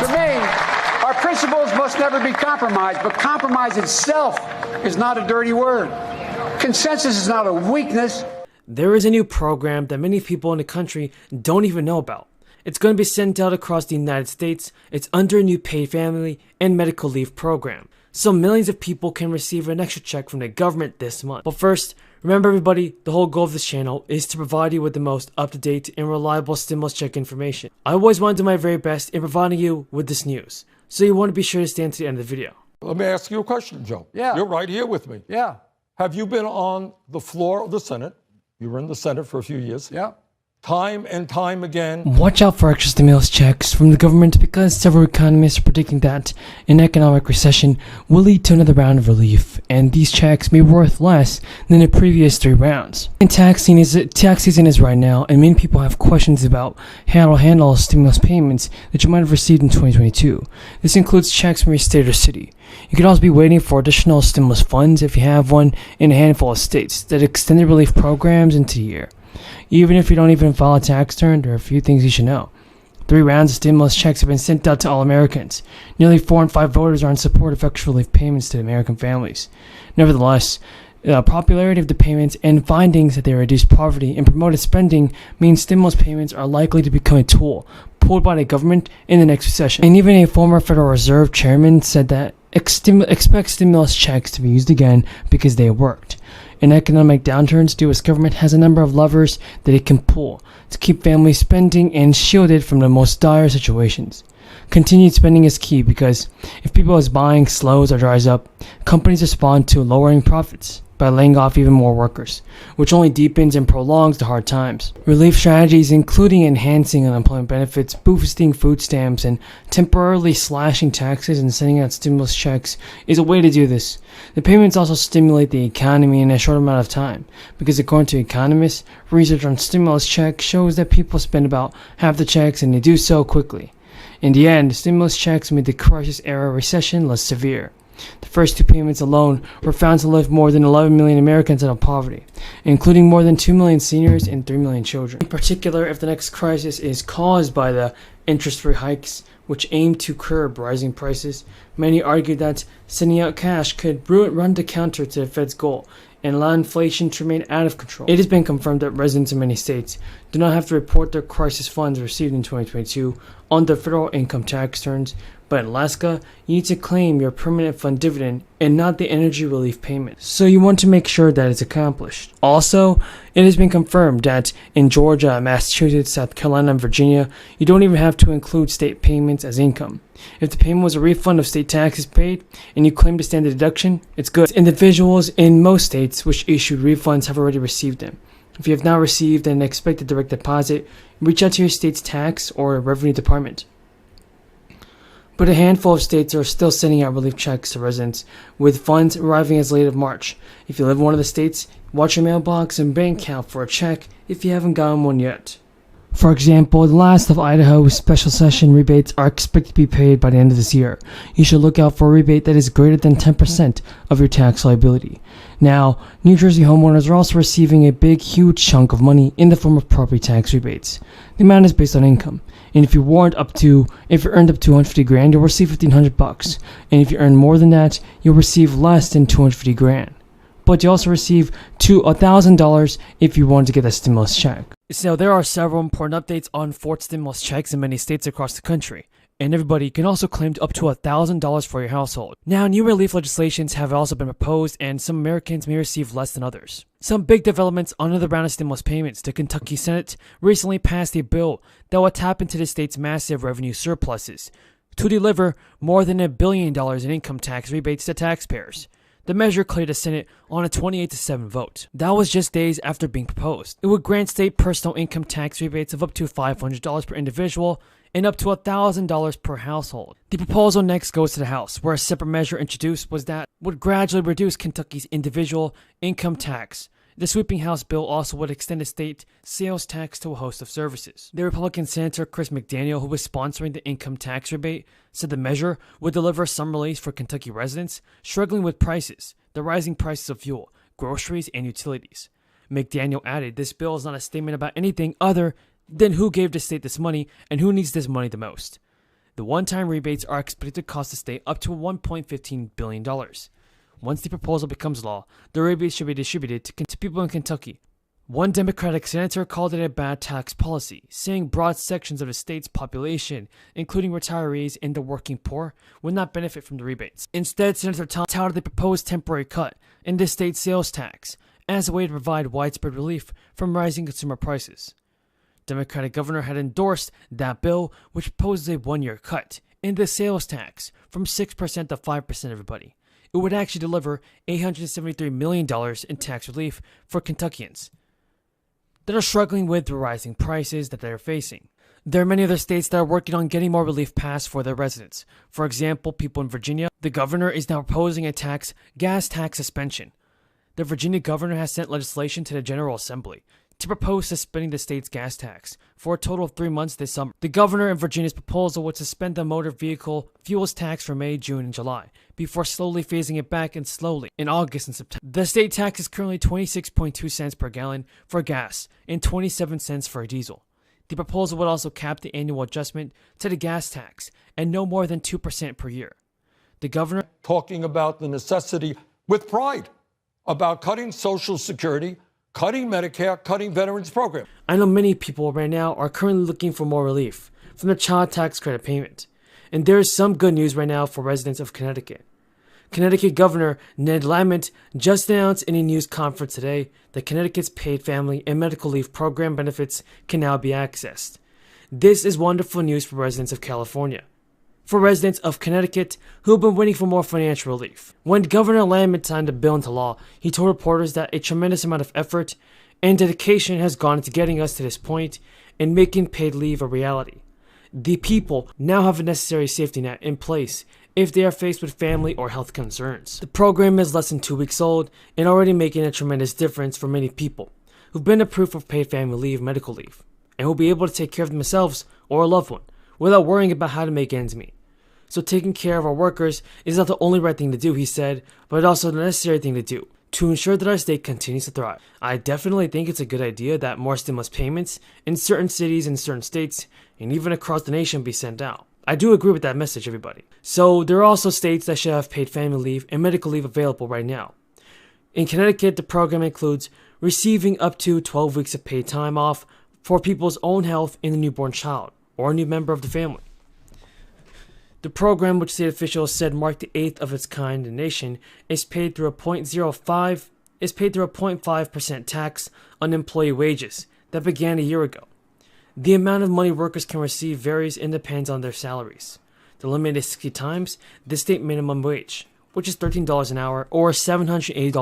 To me, our principles must never be compromised, but compromise itself is not a dirty word. Consensus is not a weakness. There is a new program that many people in the country don't even know about. It's going to be sent out across the United States. It's under a new paid family and medical leave program. So millions of people can receive an extra check from the government this month. But first, remember everybody, the whole goal of this channel is to provide you with the most up-to-date and reliable stimulus check information. I always want to do my very best in providing you with this news. So you want to be sure to stay until the end of the video. Let me ask you a question, Joe. Yeah. You're right here with me. Yeah. Have you been on the floor of the Senate? You were in the Senate for a few years. Yeah. Time and time again. Watch out for extra stimulus checks from the government because several economists are predicting that an economic recession will lead to another round of relief, and these checks may be worth less than the previous 3 rounds. And tax season is right now, and many people have questions about how to handle stimulus payments that you might have received in 2022. This includes checks from your state or city. You could also be waiting for additional stimulus funds if you have one in a handful of states that extend the relief programs into the year. Even if you don't even file a tax return, there are a few things you should know. 3 rounds of stimulus checks have been sent out to all Americans. Nearly 4 in 5 voters are in support of extra relief payments to American families. Nevertheless, the popularity of the payments and findings that they reduce poverty and promoted spending means stimulus payments are likely to become a tool pulled by the government in the next recession. And even a former Federal Reserve chairman said that expect stimulus checks to be used again because they worked. In economic downturns, the U.S. government has a number of levers that it can pull to keep families spending and shielded from the most dire situations. Continued spending is key because if people's buying slows or dries up, companies respond to lowering profits by laying off even more workers, which only deepens and prolongs the hard times. Relief strategies including enhancing unemployment benefits, boosting food stamps, and temporarily slashing taxes and sending out stimulus checks is a way to do this. The payments also stimulate the economy in a short amount of time, because according to economists, research on stimulus checks shows that people spend about half the checks and they do so quickly. In the end, stimulus checks made the crisis-era recession less severe. The first 2 payments alone were found to lift more than 11 million Americans out of poverty, including more than 2 million seniors and 3 million children. In particular, if the next crisis is caused by the interest rate hikes, which aim to curb rising prices, many argue that sending out cash could run the counter to the Fed's goal and allow inflation to remain out of control. It has been confirmed that residents in many states do not have to report their crisis funds received in 2022 on their federal income tax returns, but in Alaska, you need to claim your permanent fund dividend and not the energy relief payment. So you want to make sure that it's accomplished. Also, it has been confirmed that in Georgia, Massachusetts, South Carolina, and Virginia, you don't even have to include state payments as income. If the payment was a refund of state taxes paid and you claim the standard deduction, it's good. Individuals in most states which issued refunds have already received them. If you have not received an expected direct deposit, reach out to your state's tax or revenue department. But a handful of states are still sending out relief checks to residents, with funds arriving as late as March. If you live in one of the states, watch your mailbox and bank account for a check if you haven't gotten one yet. For example, the last of Idaho's special session rebates are expected to be paid by the end of this year. You should look out for a rebate that is greater than 10% of your tax liability. Now, New Jersey homeowners are also receiving a huge chunk of money in the form of property tax rebates. The amount is based on income, and if you earned up to $250,000, you'll receive $1,500, and if you earn more than that, you'll receive less than $250,000. But you also receive $1,000 if you want to get a stimulus check. So there are several important updates on fourth stimulus checks in many states across the country, and everybody can also claim up to $1,000 for your household. Now, new relief legislations have also been proposed, and some Americans may receive less than others. Some big developments on another round of stimulus payments. The Kentucky Senate recently passed a bill that will tap into the state's massive revenue surpluses to deliver more than $1 billion in income tax rebates to taxpayers. The measure cleared the Senate on a 28-7 vote. That was just days after being proposed. It would grant state personal income tax rebates of up to $500 per individual and up to $1,000 per household. The proposal next goes to the House, where a separate measure introduced was that would gradually reduce Kentucky's individual income tax. The sweeping House bill also would extend the state sales tax to a host of services. The Republican Senator Chris McDaniel, who was sponsoring the income tax rebate, said the measure would deliver some relief for Kentucky residents struggling with prices, the rising prices of fuel, groceries, and utilities. McDaniel added, "This bill is not a statement about anything other than who gave the state this money and who needs this money the most." The one-time rebates are expected to cost the state up to $1.15 billion. Once the proposal becomes law, the rebates should be distributed to people in Kentucky. One Democratic senator called it a bad tax policy, saying broad sections of the state's population, including retirees and the working poor, would not benefit from the rebates. Instead, Senator Tom touted the proposed temporary cut in the state sales tax as a way to provide widespread relief from rising consumer prices. Democratic governor had endorsed that bill, which proposes a one-year cut in the sales tax from 6% to 5% of everybody. It would actually deliver $873 million in tax relief for Kentuckians that are struggling with the rising prices that they are facing. There are many other states that are working on getting more relief passed for their residents. For example, people in Virginia, the governor is now proposing a gas tax suspension. The Virginia governor has sent legislation to the General Assembly to propose suspending the state's gas tax for a total of 3 months this summer. The governor in Virginia's proposal would suspend the motor vehicle fuels tax for May, June, and July, before slowly phasing it back and slowly in August and September. The state tax is currently 26.2 cents per gallon for gas and 27 cents for diesel. The proposal would also cap the annual adjustment to the gas tax at no more than 2% per year. The governor Talking about the necessity with pride about cutting Social Security, cutting Medicare, cutting veterans program. I know many people right now are currently looking for more relief from the child tax credit payment. And there is some good news right now for residents of Connecticut. Connecticut Governor Ned Lamont just announced in a news conference today that Connecticut's paid family and medical leave program benefits can now be accessed. This is wonderful news for residents of California. For residents of Connecticut who have been waiting for more financial relief. When Governor Lamont signed the bill into law, he told reporters that a tremendous amount of effort and dedication has gone into getting us to this point and making paid leave a reality. The people now have a necessary safety net in place if they are faced with family or health concerns. The program is less than 2 weeks old and already making a tremendous difference for many people who've been approved for paid family leave, medical leave, and will be able to take care of themselves or a loved one without worrying about how to make ends meet. So taking care of our workers is not the only right thing to do, he said, but also the necessary thing to do to ensure that our state continues to thrive. I definitely think it's a good idea that more stimulus payments in certain cities and certain states and even across the nation be sent out. I do agree with that message, everybody. So there are also states that should have paid family leave and medical leave available right now. In Connecticut, the program includes receiving up to 12 weeks of paid time off for people's own health in a newborn child or a new member of the family. The program, which state officials said marked the 8th of its kind in the nation, is paid through a 0.5% tax on employee wages that began a year ago. The amount of money workers can receive varies and depends on their salaries. The limit is 60 times the state minimum wage, which is $13 an hour or $780